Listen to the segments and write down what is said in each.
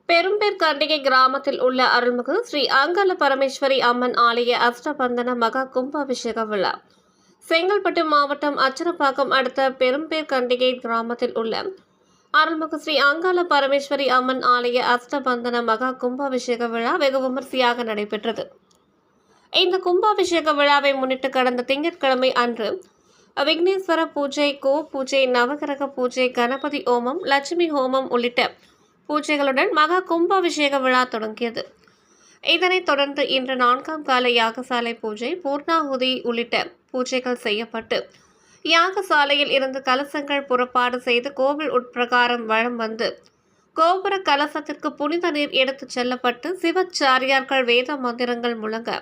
பெரும்பேர்கண்டிகை கிராமத்தில் உள்ள அருள்மிகு ஸ்ரீ அங்காள பரமேஸ்வரி அம்மன் ஆலய அஷ்டபந்தன மகா கும்பாபிஷேக விழா செங்கல்பட்டு மாவட்டம் அச்சரப்பாக்கம் அடுத்த பெரும்பேர்கண்டிகை கிராமத்தில் உள்ள அருள்மிகு ஸ்ரீ அங்காள பரமேஸ்வரி அம்மன் ஆலய அஷ்டபந்தன மகா கும்பாபிஷேக விழா வெகு விமர்சையாக நடைபெற்றது. இந்த கும்பாபிஷேக விழாவை முன்னிட்டு கடந்த திங்கட்கிழமை அன்று விக்னேஸ்வர பூஜை, கோ பூஜை, நவகிரக பூஜை, கணபதி ஹோமம், லட்சுமி ஹோமம் உள்ளிட்ட பூஜைகளுடன் மகா கும்பாபிஷேக விழா தொடங்கியது. இதனைத் தொடர்ந்து இன்று 4ஆம் கால யாகசாலை பூஜை, பூர்ணாகுதி உள்ளிட்ட பூஜைகள் செய்யப்பட்டு யாகசாலையில் இருந்து கலசங்கள் புறப்பாடு செய்து கோவில் உட்பிரகாரம் வலம் வந்து கோபுர கலசத்திற்கு புனித நீர் எடுத்துச் செல்லப்பட்டு சிவாச்சாரியார்கள் வேத மந்திரங்கள் முழங்க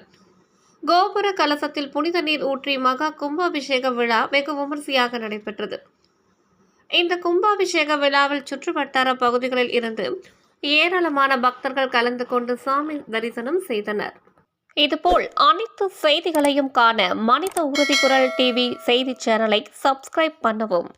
கோபுர கலசத்தில் புனித நீர் ஊற்றி மகா கும்பாபிஷேக விழா வெகு விமர்சையாக நடைபெற்றது. இந்த கும்பாபிஷேக விழாவில் சுற்றுவட்டார பகுதிகளில் இருந்து ஏராளமான பக்தர்கள் கலந்து கொண்டு சாமி தரிசனம் செய்தனர். இதுபோல் அனைத்து செய்திகளையும் காண மனித உறுதி குரல் டிவி செய்தி சேனலை சப்ஸ்கிரைப் பண்ணவும்.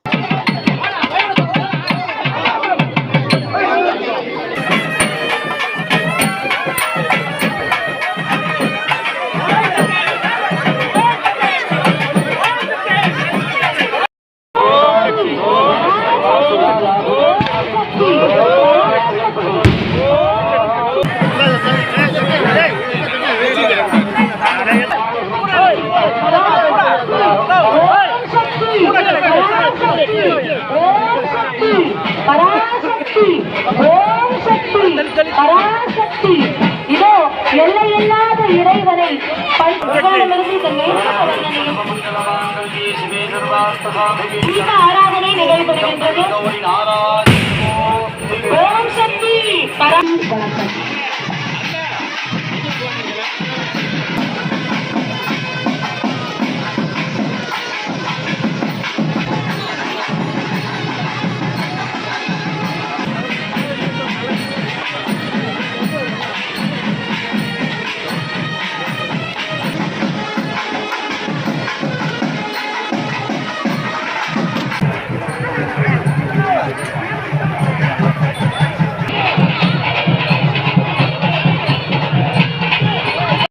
பராசக்தி இதோ எல்லையில்லாத இறைவனை ஆராதனை நடைபெறுகின்றது. ஓம் சக்தி.